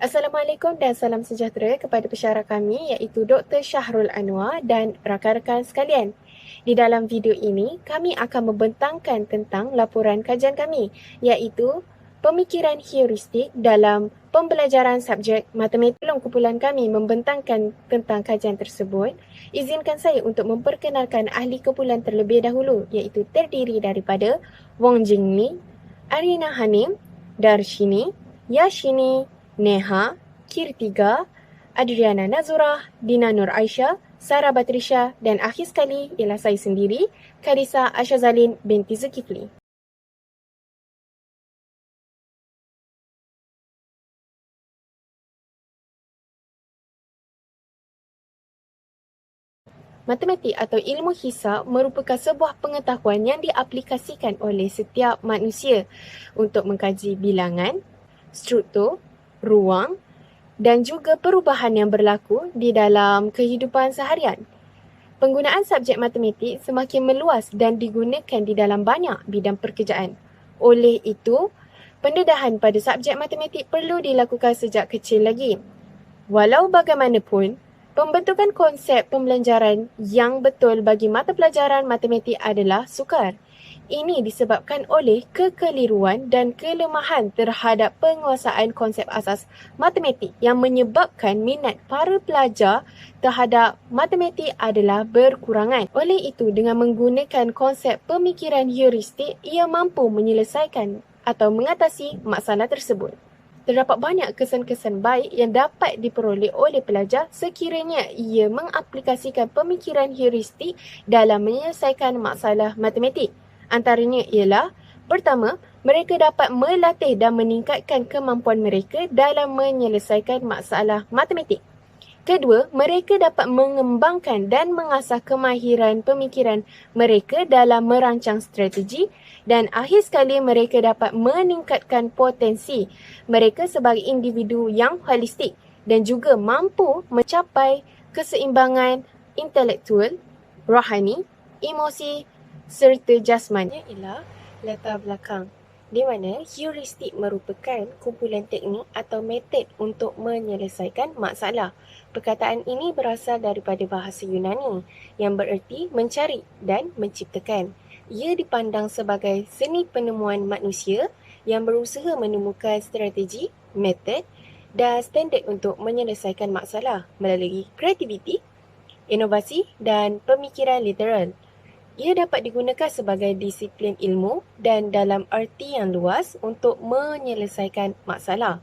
Assalamualaikum dan salam sejahtera kepada pensyarah kami iaitu Dr. Syahrul Anwar dan rakan-rakan sekalian. Di dalam video ini, kami akan membentangkan tentang laporan kajian kami iaitu pemikiran heuristik dalam pembelajaran subjek matematik. Sebelum kumpulan kami membentangkan tentang kajian tersebut, izinkan saya untuk memperkenalkan ahli kumpulan terlebih dahulu iaitu terdiri daripada Wong Jingmi, Arina Hanim, Darshini, Yashini, Neha, Kirtiga, Adriana Nazurah, Dina Nur Aisyah, Sarah Batrisha dan akhir sekali ialah saya sendiri, Karisa Asyazalin binti Zulkifli. Matematik atau ilmu hisab merupakan sebuah pengetahuan yang diaplikasikan oleh setiap manusia untuk mengkaji bilangan, struktur, ruang dan juga perubahan yang berlaku di dalam kehidupan seharian. Penggunaan subjek matematik semakin meluas dan digunakan di dalam banyak bidang pekerjaan. Oleh itu, pendedahan pada subjek matematik perlu dilakukan sejak kecil lagi. Walau bagaimanapun, pembentukan konsep pembelajaran yang betul bagi mata pelajaran matematik adalah sukar. Ini disebabkan oleh kekeliruan dan kelemahan terhadap penguasaan konsep asas matematik yang menyebabkan minat para pelajar terhadap matematik adalah berkurangan. Oleh itu, dengan menggunakan konsep pemikiran heuristik, ia mampu menyelesaikan atau mengatasi masalah tersebut. Terdapat banyak kesan-kesan baik yang dapat diperoleh oleh pelajar sekiranya ia mengaplikasikan pemikiran heuristik dalam menyelesaikan masalah matematik. Antaranya ialah, pertama, mereka dapat melatih dan meningkatkan kemampuan mereka dalam menyelesaikan masalah matematik. Kedua, mereka dapat mengembangkan dan mengasah kemahiran pemikiran mereka dalam merancang strategi dan akhir sekali mereka dapat meningkatkan potensi mereka sebagai individu yang holistik dan juga mampu mencapai keseimbangan intelektual, rohani, emosi serta jasmani. Ialah latar belakang di mana heuristik merupakan kumpulan teknik atau metod untuk menyelesaikan masalah. Perkataan ini berasal daripada bahasa Yunani yang bererti mencari dan menciptakan. Ia dipandang sebagai seni penemuan manusia yang berusaha menemukan strategi, metod dan standard untuk menyelesaikan masalah melalui kreativiti, inovasi dan pemikiran literal. Ia dapat digunakan sebagai disiplin ilmu dan dalam arti yang luas untuk menyelesaikan masalah.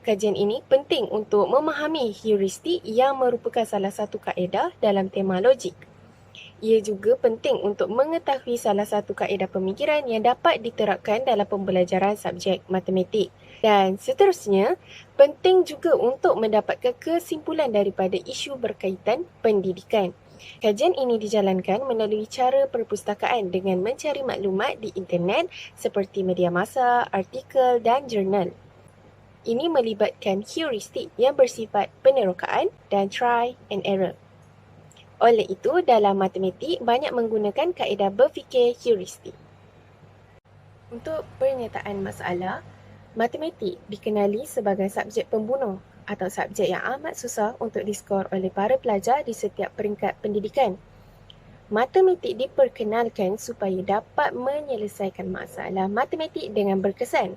Kajian ini penting untuk memahami heuristik yang merupakan salah satu kaedah dalam tema logik. Ia juga penting untuk mengetahui salah satu kaedah pemikiran yang dapat diterapkan dalam pembelajaran subjek matematik. Dan seterusnya, penting juga untuk mendapatkan kesimpulan daripada isu berkaitan pendidikan. Kajian ini dijalankan melalui cara perpustakaan dengan mencari maklumat di internet seperti media massa, artikel dan jurnal. Ini melibatkan heuristik yang bersifat penerokaan dan try and error. Oleh itu, dalam matematik banyak menggunakan kaedah berfikir heuristik. Untuk pernyataan masalah, matematik dikenali sebagai subjek pembunuh atau subjek yang amat susah untuk diskor oleh para pelajar di setiap peringkat pendidikan. Matematik diperkenalkan supaya dapat menyelesaikan masalah matematik dengan berkesan.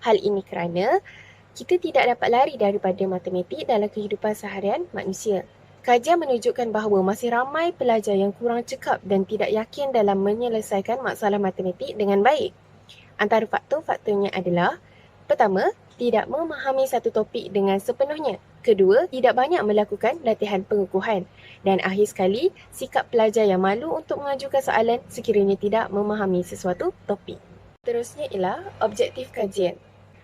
Hal ini kerana kita tidak dapat lari daripada matematik dalam kehidupan seharian manusia. Kajian menunjukkan bahawa masih ramai pelajar yang kurang cekap dan tidak yakin dalam menyelesaikan masalah matematik dengan baik. Antara faktor-faktornya adalah, pertama, tidak memahami satu topik dengan sepenuhnya. Kedua, tidak banyak melakukan latihan pengukuhan. Dan akhir sekali, sikap pelajar yang malu untuk mengajukan soalan sekiranya tidak memahami sesuatu topik. Terusnya ialah objektif kajian.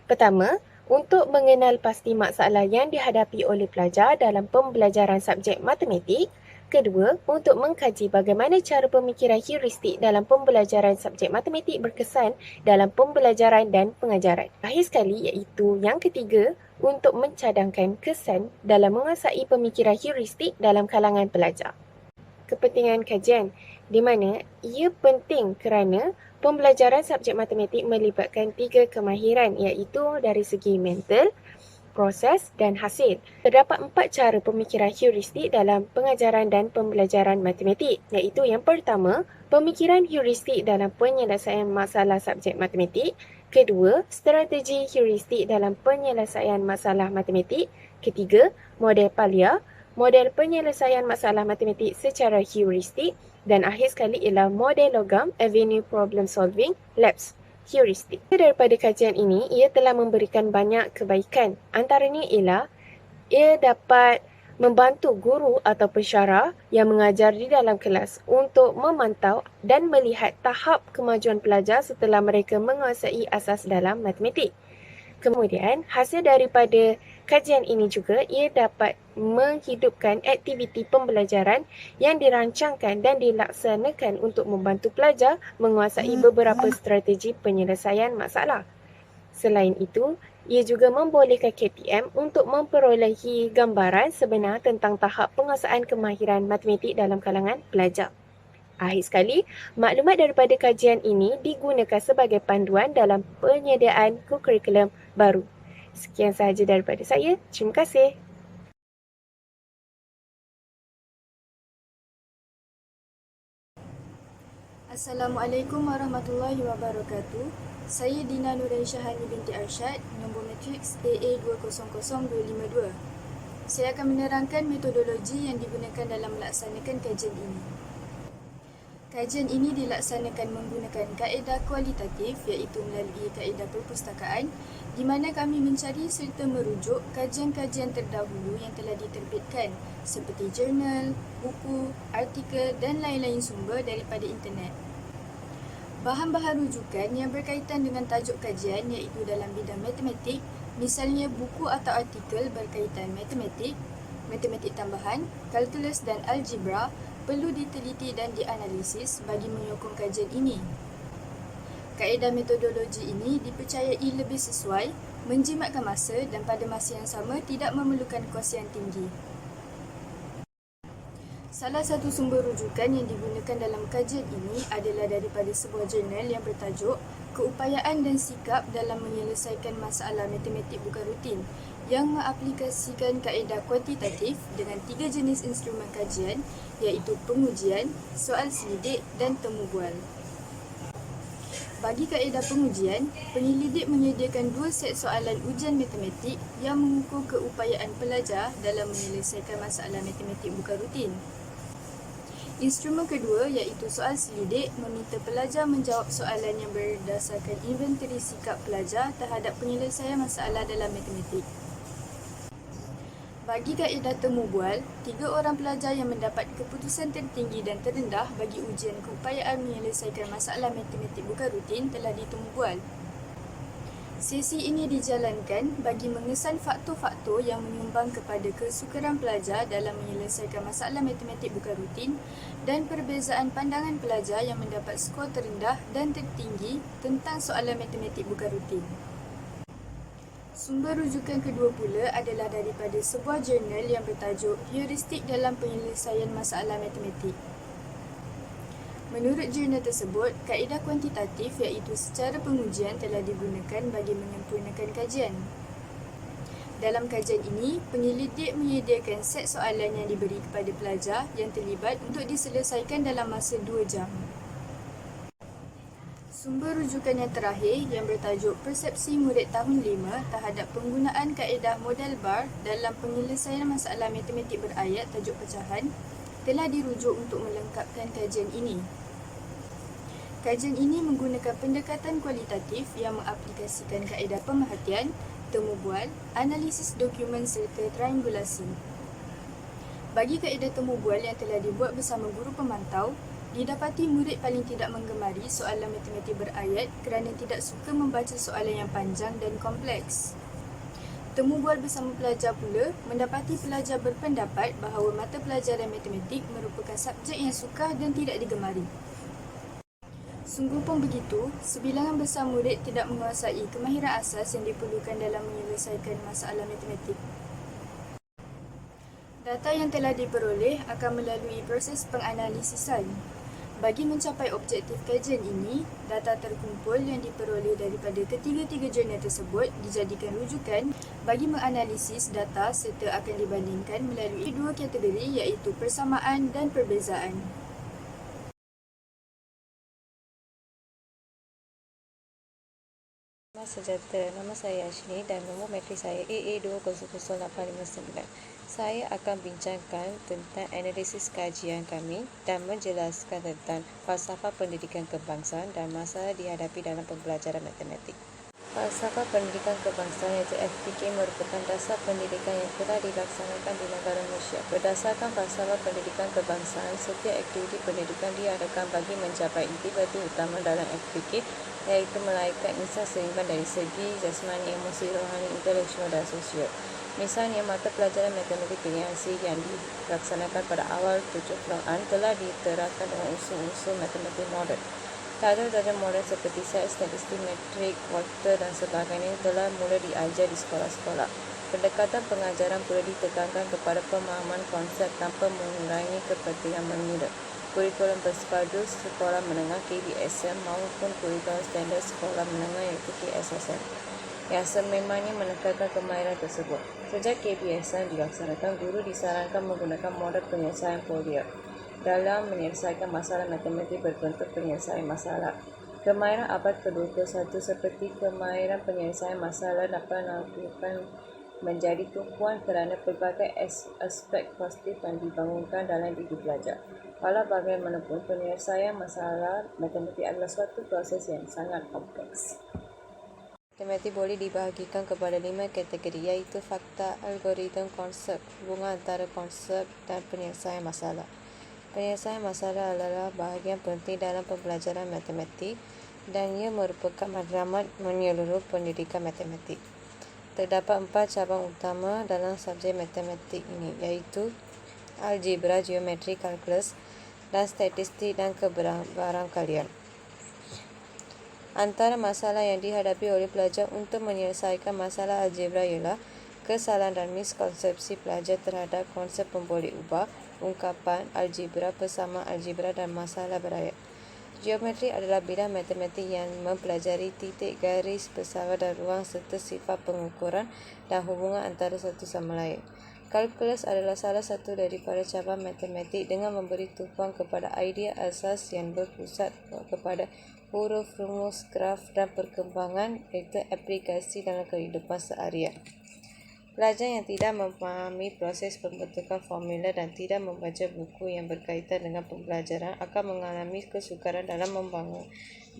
Pertama, untuk mengenal pasti masalah yang dihadapi oleh pelajar dalam pembelajaran subjek matematik. Kedua, untuk mengkaji bagaimana cara pemikiran heuristik dalam pembelajaran subjek matematik berkesan dalam pembelajaran dan pengajaran. Akhir sekali iaitu yang ketiga, untuk mencadangkan kesan dalam menguasai pemikiran heuristik dalam kalangan pelajar. Kepentingan kajian, di mana ia penting kerana pembelajaran subjek matematik melibatkan 3 kemahiran iaitu dari segi mental, proses dan hasil. Terdapat 4 cara pemikiran heuristik dalam pengajaran dan pembelajaran matematik, iaitu yang pertama, pemikiran heuristik dalam penyelesaian masalah subjek matematik. Kedua, strategi heuristik dalam penyelesaian masalah matematik. Ketiga, model Palea, model penyelesaian masalah matematik secara heuristik. Dan akhir sekali ialah model logam, Avenue Problem Solving, LAPS, heuristik. Daripada kajian ini, ia telah memberikan banyak kebaikan. Antaranya ialah ia dapat membantu guru atau pensyarah yang mengajar di dalam kelas untuk memantau dan melihat tahap kemajuan pelajar setelah mereka menguasai asas dalam matematik. Kemudian, hasil daripada kajian ini juga ia dapat menghidupkan aktiviti pembelajaran yang dirancangkan dan dilaksanakan untuk membantu pelajar menguasai beberapa strategi penyelesaian masalah. Selain itu, ia juga membolehkan KPM untuk memperolehi gambaran sebenar tentang tahap penguasaan kemahiran matematik dalam kalangan pelajar. Akhir sekali, maklumat daripada kajian ini digunakan sebagai panduan dalam penyediaan kurikulum baru. Sekian sahaja daripada saya. Terima kasih. Assalamualaikum warahmatullahi wabarakatuh. Saya Dina Nurin Syahani binti Arsyad, nombor matriks AA200252. Saya akan menerangkan metodologi yang digunakan dalam melaksanakan kajian ini. Kajian ini dilaksanakan menggunakan kaedah kualitatif, iaitu melalui kaedah perpustakaan, di mana kami mencari serta merujuk kajian-kajian terdahulu yang telah diterbitkan seperti jurnal, buku, artikel dan lain-lain sumber daripada internet. Bahan-bahan rujukan yang berkaitan dengan tajuk kajian iaitu dalam bidang matematik, misalnya buku atau artikel berkaitan matematik, matematik tambahan, kalkulus dan algebra, perlu diteliti dan dianalisis bagi menyokong kajian ini. Kaedah metodologi ini dipercayai lebih sesuai, menjimatkan masa dan pada masa yang sama tidak memerlukan kos yang tinggi. Salah satu sumber rujukan yang digunakan dalam kajian ini adalah daripada sebuah jurnal yang bertajuk Keupayaan dan Sikap dalam Menyelesaikan Masalah Matematik Bukan Rutin, yang mengaplikasikan kaedah kuantitatif dengan 3 jenis instrumen kajian, iaitu pengujian, soal selidik dan temu bual. Bagi kaedah pengujian, penyelidik menyediakan 2 set soalan ujian matematik yang mengukur keupayaan pelajar dalam menyelesaikan masalah matematik bukan rutin. Instrumen kedua iaitu soal selidik meminta pelajar menjawab soalan yang berdasarkan inventari sikap pelajar terhadap penyelesaian masalah dalam matematik. Bagi kaedah temu bual, 3 orang pelajar yang mendapat keputusan tertinggi dan terendah bagi ujian keupayaan menyelesaikan masalah matematik bukan rutin telah ditemu bual. Sesi ini dijalankan bagi mengesan faktor-faktor yang menyumbang kepada kesukaran pelajar dalam menyelesaikan masalah matematik bukan rutin dan perbezaan pandangan pelajar yang mendapat skor terendah dan tertinggi tentang soalan matematik bukan rutin. Sumber rujukan kedua pula adalah daripada sebuah jurnal yang bertajuk Heuristik dalam Penyelesaian Masalah Matematik. Menurut jurnal tersebut, kaedah kuantitatif iaitu secara pengujian telah digunakan bagi menyempurnakan kajian. Dalam kajian ini, penyelidik menyediakan set soalan yang diberi kepada pelajar yang terlibat untuk diselesaikan dalam masa 2 jam. Sumber rujukan yang terakhir yang bertajuk Persepsi Murid Tahun 5 terhadap penggunaan kaedah model bar dalam penyelesaian masalah matematik berayat tajuk pecahan telah dirujuk untuk melengkapkan kajian ini. Kajian ini menggunakan pendekatan kualitatif yang mengaplikasikan kaedah pemerhatian, temu bual, analisis dokumen serta triangulasi. Bagi kaedah temu bual yang telah dibuat bersama guru pemantau, didapati murid paling tidak menggemari soalan matematik berayat kerana tidak suka membaca soalan yang panjang dan kompleks. Temu bual bersama pelajar pula mendapati pelajar berpendapat bahawa mata pelajaran matematik merupakan subjek yang sukar dan tidak digemari. Sungguh pun begitu, sebilangan besar murid tidak menguasai kemahiran asas yang diperlukan dalam menyelesaikan masalah matematik. Data yang telah diperoleh akan melalui proses penganalisisan. Bagi mencapai objektif kajian ini, data terkumpul yang diperoleh daripada ketiga-tiga jurnal tersebut dijadikan rujukan bagi menganalisis data serta akan dibandingkan melalui dua kategori iaitu persamaan dan perbezaan. Selamat sejahtera, nama saya Ashni dan nombor matrik saya AA200859. Saya akan bincangkan tentang analisis kajian kami dan menjelaskan tentang falsafah pendidikan kebangsaan dan masalah dihadapi dalam pembelajaran matematik. Falsafah pendidikan kebangsaan iaitu FPK merupakan dasar pendidikan yang telah dilaksanakan di negara Malaysia. Berdasarkan falsafah pendidikan kebangsaan, setiap aktiviti pendidikan diadakan bagi mencapai inti-inti utama dalam FPK, iaitu melahirkan insan seimbang dari segi jasmani, emosi, rohani, intelektual dan sosial. Misalnya, mata pelajaran matematik lineasi yang dilaksanakan pada awal 70-an telah diterapkan dengan unsur-unsur matematik moden. Data-data moden seperti set, statistik, metrik, vektor dan sebagainya telah mula diajar di sekolah-sekolah. Pendekatan pengajaran perlu ditekankan kepada pemahaman konsep tanpa mengurangi kepentingan mengira. Kurikulum bersepadu sekolah menengah KBSM maupun kurikulum standard sekolah menengah iaitu KSSM yang sememangnya menekankan kemahiran tersebut. Sejak KBSM dilaksanakan, guru disarankan menggunakan model penyelesaian foliar dalam menyelesaikan masalah matematik berbentuk penyelesaian masalah. Kemahiran abad ke-21 seperti kemahiran penyelesaian masalah dapat dilakukan menjadi tumpuan kerana pelbagai aspek positif yang dibangunkan dalam diri pelajar. Walau bagaimanapun, penyelesaian masalah matematik adalah suatu proses yang sangat kompleks. Matematik boleh dibahagikan kepada 5 kategori iaitu fakta, algoritma, konsep, hubungan antara konsep dan penyelesaian masalah. Penyelesaian masalah adalah bahagian penting dalam pembelajaran matematik dan ia merupakan matlamat menyeluruh pendidikan matematik. Terdapat 4 cabang utama dalam subjek matematik ini iaitu algebra, geometri, kalkulus dan statistik dan kebarangkalian. Antara masalah yang dihadapi oleh pelajar untuk menyelesaikan masalah algebra ialah kesalahan dan miskonsepsi pelajar terhadap konsep pemboleh ubah, ungkapan algebra, persamaan algebra dan masalah berayat. Geometri adalah bidang matematik yang mempelajari titik, garis, pesawat dan ruang serta sifat pengukuran dan hubungan antara satu sama lain. Kalkulus adalah salah satu daripada cabang matematik dengan memberi tumpuan kepada idea asas yang berpusat kepada huruf, rumus, graf dan perkembangan iaitu aplikasi dalam kehidupan seharian. Pelajar yang tidak memahami proses pembentukan formula dan tidak membaca buku yang berkaitan dengan pembelajaran akan mengalami kesukaran dalam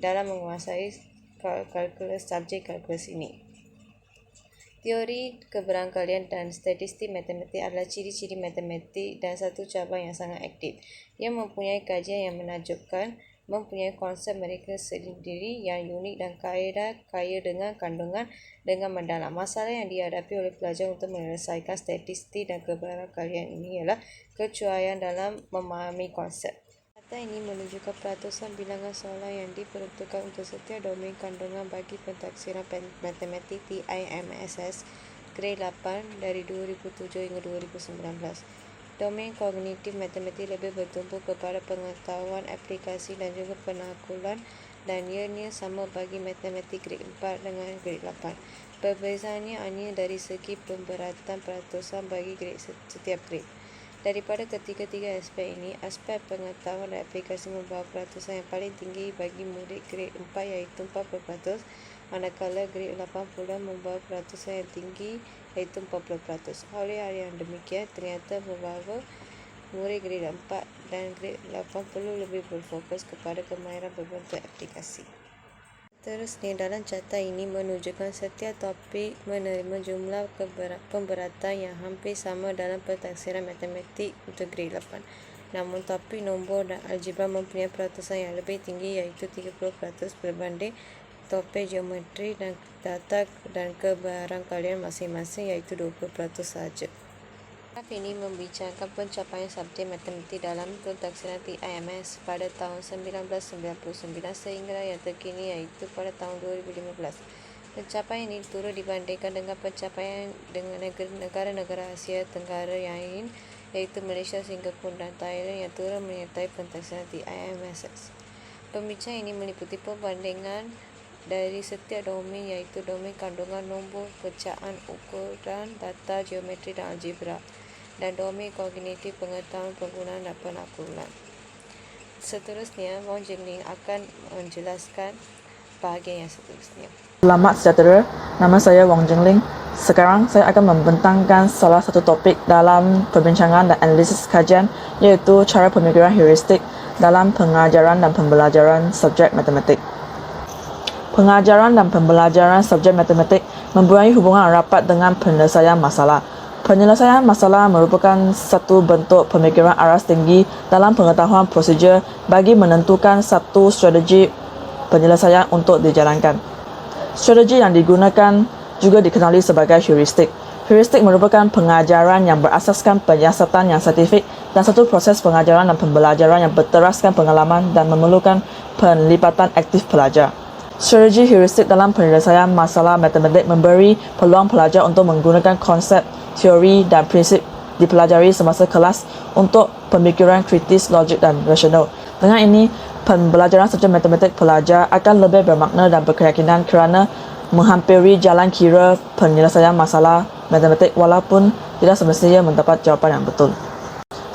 menguasai subjek kalkulus ini. Teori keberangkalian dan statistik matematik adalah ciri-ciri matematik dan satu cabang yang sangat aktif. Ia mempunyai kajian yang menakjubkan, mempunyai konsep mereka sendiri yang unik dan kaya dengan kandungan dengan mendalam. Masalah yang dihadapi oleh pelajar untuk menyelesaikan statistik dan keberangkalian ini ialah kecuaian dalam memahami konsep. Data ini menunjukkan peratusan bilangan soalan yang diperuntukkan untuk setiap domain kandungan bagi pentaksiran matematik TIMSS grade 8 dari 2007 hingga 2019. Domain kognitif matematik lebih bertumpu kepada pengetahuan aplikasi dan juga penakulan dan ianya sama bagi matematik grade 4 dengan grade 8. Perbezaannya hanya dari segi pemberatan peratusan bagi grade setiap grade. Daripada ketiga-tiga aspek ini, aspek pengetahuan dan aplikasi membawa peratusan yang paling tinggi bagi murid grade 4 iaitu 40%, manakala grade 8 pula membawa peratusan yang tinggi iaitu 40%. Oleh hal yang demikian, ternyata bahawa murid grade 4 dan grade 8 perlu lebih berfokus kepada kemahiran berbentuk aplikasi. Seterusnya, dalam carta ini menunjukkan setiap topik menerima jumlah pemberatan yang hampir sama dalam pentaksiran matematik untuk grade 8. Namun topik nombor dan algebra mempunyai peratusan yang lebih tinggi iaitu 30% berbanding topik geometri dan data dan kebarangkalian masing-masing iaitu 20% sahaja. Graf ini membincangkan pencapaian subjek matematik dalam pentaksiran TIMS pada tahun 1999 sehingga yang terkini iaitu pada tahun 2015. Pencapaian ini turut dibandingkan dengan pencapaian dengan negara-negara Asia Tenggara yang lain iaitu Malaysia, Singapura dan Thailand yang turut menyertai pentadbiran di IMSS. Pembicaraan ini meliputi perbandingan dari setiap domain iaitu domain kandungan nombor, pecahan, ukuran, data, geometri dan algebra, dan domain kognitif, pengetahuan penggunaan dan penaklukan. Seterusnya, Wong Jingling akan menjelaskan bahagian yang seterusnya. Selamat sejahtera, nama saya Wong Jingling. Sekarang saya akan membentangkan salah satu topik dalam perbincangan dan analisis kajian, iaitu cara pemikiran heuristik dalam pengajaran dan pembelajaran subjek matematik. Pengajaran dan pembelajaran subjek matematik mempunyai hubungan rapat dengan penyelesaian masalah. Penyelesaian masalah merupakan satu bentuk pemikiran aras tinggi dalam pengetahuan prosedur bagi menentukan satu strategi penyelesaian untuk dijalankan. Strategi yang digunakan juga dikenali sebagai heuristik. Heuristik merupakan pengajaran yang berasaskan penyiasatan yang saintifik dan satu proses pengajaran dan pembelajaran yang berteraskan pengalaman dan memerlukan penlibatan aktif pelajar. Strategi heuristik dalam penyelesaian masalah matematik memberi peluang pelajar untuk menggunakan konsep, teori dan prinsip dipelajari semasa kelas untuk pemikiran kritis, logik dan rasional. Dengan ini, pembelajaran subjek matematik pelajar akan lebih bermakna dan berkeyakinan kerana menghampiri jalan kira penyelesaian masalah matematik walaupun tidak semestinya mendapat jawapan yang betul.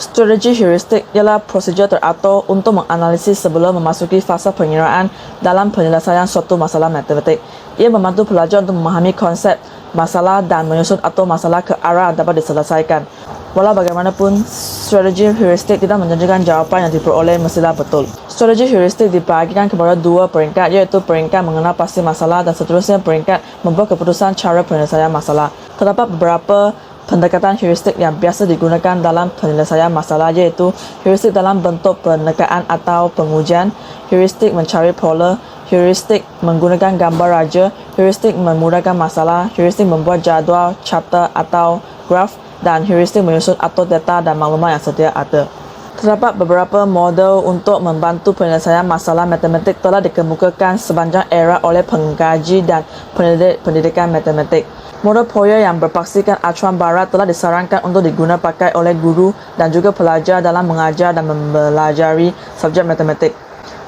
Strategi heuristik ialah prosedur teratur untuk menganalisis sebelum memasuki fasa pengiraan dalam penyelesaian suatu masalah matematik. Ia membantu pelajar untuk memahami konsep masalah dan menyusun atau masalah ke arah dapat diselesaikan. Walau bagaimanapun, strategi heuristik tidak menjanjikan jawapan yang diperoleh mestilah betul. Strategi heuristik dibahagikan kepada dua peringkat, iaitu peringkat mengenal pasti masalah dan seterusnya peringkat membuat keputusan cara penyelesaian masalah. Terdapat beberapa pendekatan heuristik yang biasa digunakan dalam penyelesaian masalah, iaitu heuristik dalam bentuk penekaan atau pengujian, heuristik mencari pola, heuristik menggunakan gambar raja, heuristik memudahkan masalah, heuristik membuat jadual, charta atau graf, dan heuristik menyusun atau data dan maklumat yang sedia ada. Terdapat beberapa model untuk membantu penyelesaian masalah matematik telah dikemukakan sepanjang era oleh pengkaji dan pendidik pendidikan matematik. Model Poyer yang berpaksikan acuan barat telah disarankan untuk diguna pakai oleh guru dan juga pelajar dalam mengajar dan mempelajari subjek matematik.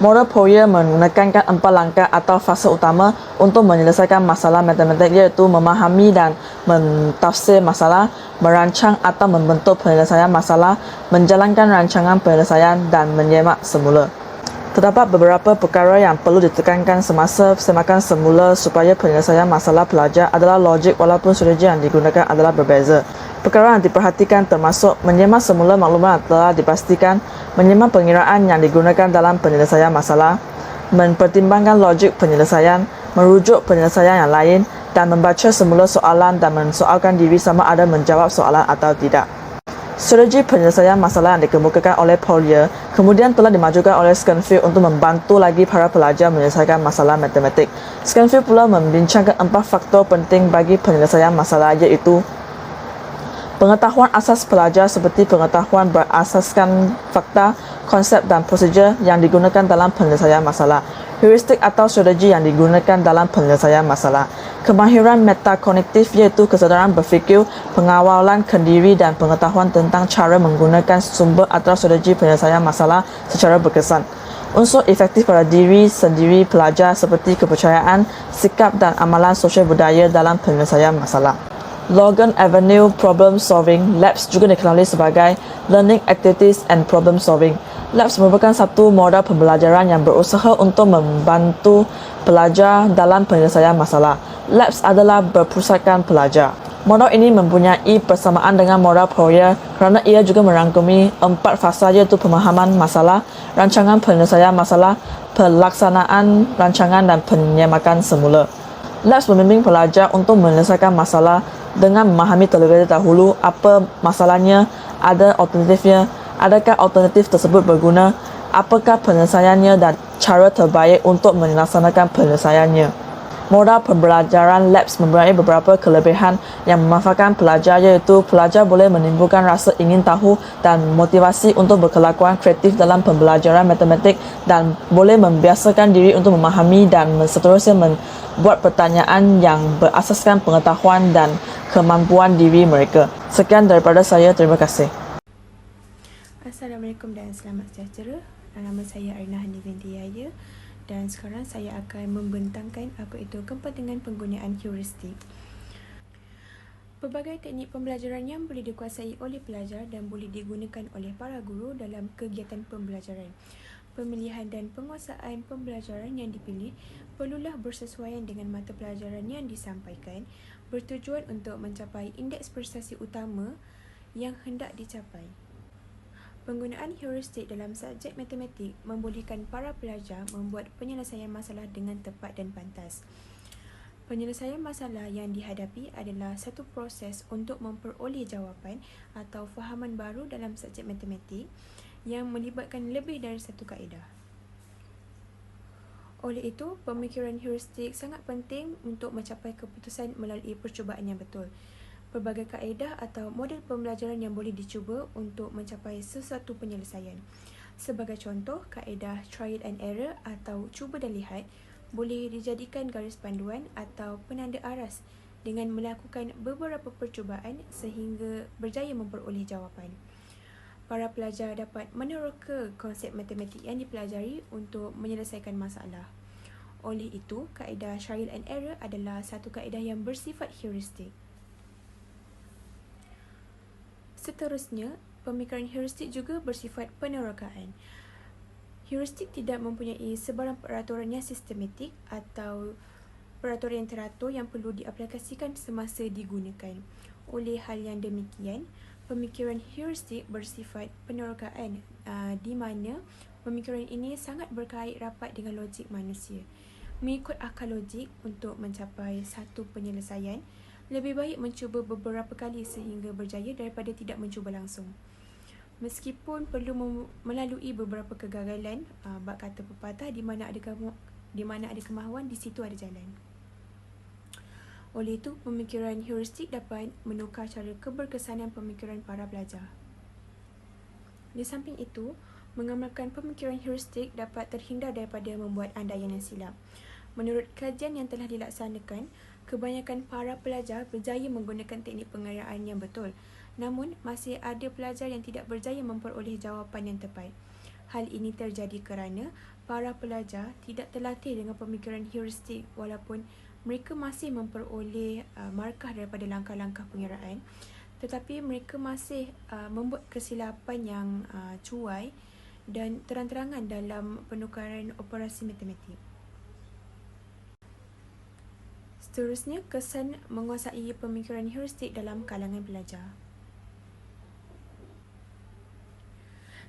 Model Poyer menekankan 4 langkah atau fasa utama untuk menyelesaikan masalah matematik, iaitu memahami dan mentafsir masalah, merancang atau membentuk penyelesaian masalah, menjalankan rancangan penyelesaian dan menyemak semula. Terdapat beberapa perkara yang perlu ditekankan semasa semakan semula supaya penyelesaian masalah pelajar adalah logik walaupun strategi yang digunakan adalah berbeza. Perkara yang diperhatikan termasuk menyemak semula maklumat yang telah dipastikan, menyemak pengiraan yang digunakan dalam penyelesaian masalah, mempertimbangkan logik penyelesaian, merujuk penyelesaian yang lain, dan membaca semula soalan dan mensoalkan diri sama ada menjawab soalan atau tidak. Strategi penyelesaian masalah yang dikemukakan oleh Poyer kemudian telah dimajukan oleh Schoenfield untuk membantu lagi para pelajar menyelesaikan masalah matematik. Schoenfield pula membincangkan 4 faktor penting bagi penyelesaian masalah, iaitu pengetahuan asas pelajar seperti pengetahuan berasaskan fakta, konsep dan prosedur yang digunakan dalam penyelesaian masalah, heuristik atau strategi yang digunakan dalam penyelesaian masalah, kemahiran metakognitif iaitu kesedaran berfikir, pengawalan kendiri dan pengetahuan tentang cara menggunakan sumber atau strategi penyelesaian masalah secara berkesan. Unsur efektif pada diri sendiri pelajar seperti kepercayaan, sikap dan amalan sosial budaya dalam penyelesaian masalah. Logan Avenue Problem Solving (LAPS) juga dikenali sebagai Learning Activities and Problem Solving. LAPS merupakan satu model pembelajaran yang berusaha untuk membantu pelajar dalam penyelesaian masalah. LAPS adalah berpusatkan pelajar. Model ini mempunyai persamaan dengan model Poyer kerana ia juga merangkumi 4 fasa, iaitu pemahaman masalah, rancangan penyelesaian masalah, pelaksanaan rancangan dan penyemakan semula. LAPS membimbing pelajar untuk menyelesaikan masalah dengan memahami terlebih dahulu apa masalahnya, ada alternatifnya, adakah alternatif tersebut berguna, apakah penyelesaiannya dan cara terbaik untuk melaksanakan penyelesaiannya. Modal pembelajaran LAPS mempunyai beberapa kelebihan yang memanfaatkan pelajar, iaitu pelajar boleh menimbulkan rasa ingin tahu dan motivasi untuk berkelakuan kreatif dalam pembelajaran matematik dan boleh membiasakan diri untuk memahami dan seterusnya membuat pertanyaan yang berasaskan pengetahuan dan kemampuan diri mereka. Sekian daripada saya, terima kasih. Assalamualaikum dan selamat sejahtera. Nama saya Arina Hani binti Yahya dan sekarang saya akan membentangkan apa itu kepentingan penggunaan heuristik. Pelbagai teknik pembelajaran yang boleh dikuasai oleh pelajar dan boleh digunakan oleh para guru dalam kegiatan pembelajaran. Pemilihan dan penguasaan pembelajaran yang dipilih perlulah bersesuaian dengan mata pelajaran yang disampaikan, bertujuan untuk mencapai indeks prestasi utama yang hendak dicapai. Penggunaan heuristik dalam subjek matematik membolehkan para pelajar membuat penyelesaian masalah dengan tepat dan pantas. Penyelesaian masalah yang dihadapi adalah satu proses untuk memperoleh jawapan atau fahaman baru dalam subjek matematik yang melibatkan lebih dari satu kaedah. Oleh itu, pemikiran heuristik sangat penting untuk mencapai keputusan melalui percubaan yang betul. Pelbagai kaedah atau model pembelajaran yang boleh dicuba untuk mencapai sesuatu penyelesaian. Sebagai contoh, kaedah trial and error atau cuba dan lihat boleh dijadikan garis panduan atau penanda aras dengan melakukan beberapa percubaan sehingga berjaya memperoleh jawapan. Para pelajar dapat meneroka konsep matematik yang dipelajari untuk menyelesaikan masalah. Oleh itu, kaedah trial and error adalah satu kaedah yang bersifat heuristik. Seterusnya, pemikiran heuristik juga bersifat penerokaan. Heuristik tidak mempunyai sebarang peraturan yang sistematik atau peraturan yang teratur yang perlu diaplikasikan semasa digunakan. Oleh hal yang demikian, pemikiran heuristik bersifat penerokaan di mana pemikiran ini sangat berkait rapat dengan logik manusia. Mengikut akal logik untuk mencapai satu penyelesaian, lebih baik mencuba beberapa kali sehingga berjaya daripada tidak mencuba langsung. Meskipun perlu melalui beberapa kegagalan, bab kata pepatah, di mana ada kemahuan, di situ ada jalan. Oleh itu, pemikiran heuristik dapat menukar cara keberkesanan pemikiran para pelajar. Di samping itu, mengamalkan pemikiran heuristik dapat terhindar daripada membuat andaian yang silap. Menurut kajian yang telah dilaksanakan, kebanyakan para pelajar berjaya menggunakan teknik pengeraan yang betul. Namun, masih ada pelajar yang tidak berjaya memperoleh jawapan yang tepat. Hal ini terjadi kerana para pelajar tidak terlatih dengan pemikiran heuristik walaupun mereka masih memperoleh markah daripada langkah-langkah pengiraan, tetapi mereka masih membuat kesilapan yang cuai dan terang-terangan dalam penukaran operasi matematik. Seterusnya, kesan menguasai pemikiran heuristik dalam kalangan pelajar.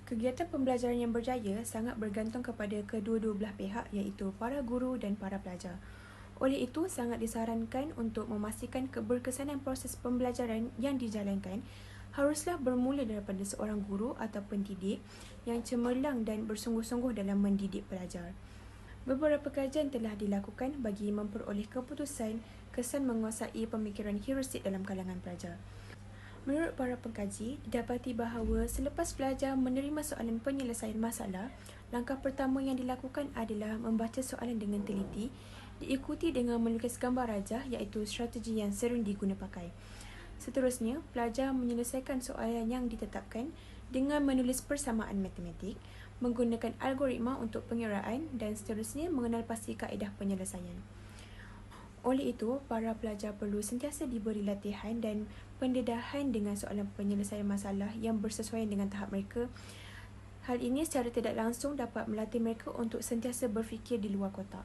Kegiatan pembelajaran yang berjaya sangat bergantung kepada kedua-dua belah pihak, iaitu para guru dan para pelajar. Oleh itu, sangat disarankan untuk memastikan keberkesanan proses pembelajaran yang dijalankan haruslah bermula daripada seorang guru atau pendidik yang cemerlang dan bersungguh-sungguh dalam mendidik pelajar. Beberapa kajian telah dilakukan bagi memperoleh keputusan kesan menguasai pemikiran heuristik dalam kalangan pelajar. Menurut para pengkaji, didapati bahawa selepas pelajar menerima soalan penyelesaian masalah, langkah pertama yang dilakukan adalah membaca soalan dengan teliti, diikuti dengan melukis gambar rajah, iaitu strategi yang sering diguna pakai. Seterusnya, pelajar menyelesaikan soalan yang ditetapkan dengan menulis persamaan matematik, menggunakan algoritma untuk pengiraan dan seterusnya mengenal pasti kaedah penyelesaian. Oleh itu, para pelajar perlu sentiasa diberi latihan dan pendedahan dengan soalan penyelesaian masalah yang bersesuaian dengan tahap mereka. Hal ini secara tidak langsung dapat melatih mereka untuk sentiasa berfikir di luar kotak.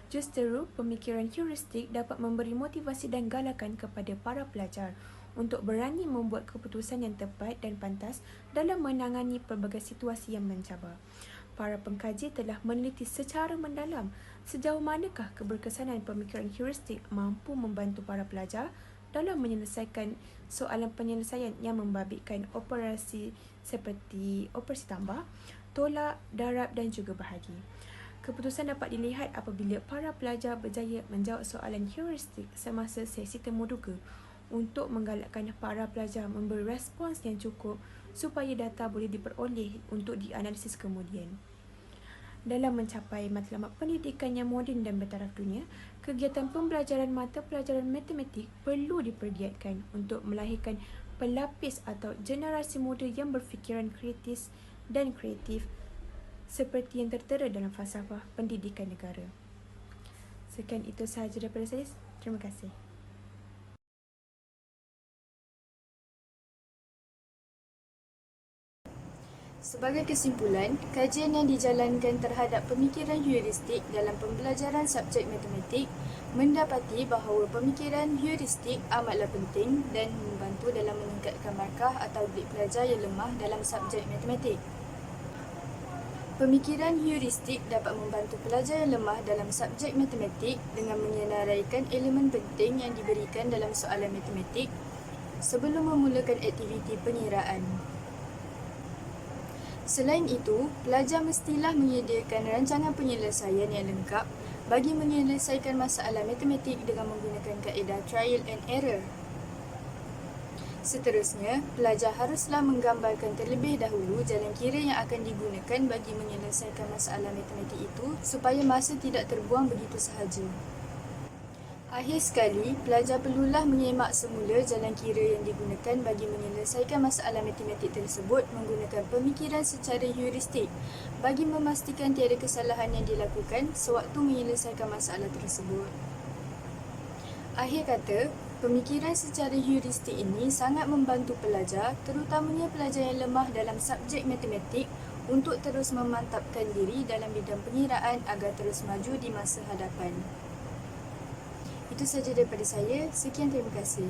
Justeru, pemikiran heuristik dapat memberi motivasi dan galakan kepada para pelajar untuk berani membuat keputusan yang tepat dan pantas dalam menangani pelbagai situasi yang mencabar. Para pengkaji telah meneliti secara mendalam sejauh manakah keberkesanan pemikiran heuristik mampu membantu para pelajar dalam menyelesaikan soalan penyelesaian yang membabitkan operasi seperti operasi tambah, tolak, darab dan juga bahagi. Keputusan dapat dilihat apabila para pelajar berjaya menjawab soalan heuristik semasa sesi temu duga untuk menggalakkan para pelajar memberi respons yang cukup supaya data boleh diperoleh untuk dianalisis kemudian. Dalam mencapai matlamat pendidikan yang moden dan bertaraf dunia, kegiatan pembelajaran mata pelajaran matematik perlu dipergiatkan untuk melahirkan pelapis atau generasi muda yang berfikiran kritis dan kreatif seperti yang tertera dalam falsafah pendidikan negara. Sekian itu sahaja daripada saya. Terima kasih. Sebagai kesimpulan, kajian yang dijalankan terhadap pemikiran heuristik dalam pembelajaran subjek matematik mendapati bahawa pemikiran heuristik amatlah penting dan membantu dalam meningkatkan markah atau grade pelajar yang lemah dalam subjek matematik. Pemikiran heuristik dapat membantu pelajar yang lemah dalam subjek matematik dengan menyenaraikan elemen penting yang diberikan dalam soalan matematik sebelum memulakan aktiviti pengiraan. Selain itu, pelajar mestilah menyediakan rancangan penyelesaian yang lengkap bagi menyelesaikan masalah matematik dengan menggunakan kaedah trial and error. Seterusnya, pelajar haruslah menggambarkan terlebih dahulu jalan kira yang akan digunakan bagi menyelesaikan masalah matematik itu supaya masa tidak terbuang begitu sahaja. Akhir sekali, pelajar perlulah menyemak semula jalan kira yang digunakan bagi menyelesaikan masalah matematik tersebut menggunakan pemikiran secara heuristik bagi memastikan tiada kesalahan yang dilakukan sewaktu menyelesaikan masalah tersebut. Akhir kata, pemikiran secara heuristik ini sangat membantu pelajar, terutamanya pelajar yang lemah dalam subjek matematik untuk terus memantapkan diri dalam bidang pengiraan agar terus maju di masa hadapan. Itu sahaja daripada saya. Sekian, terima kasih.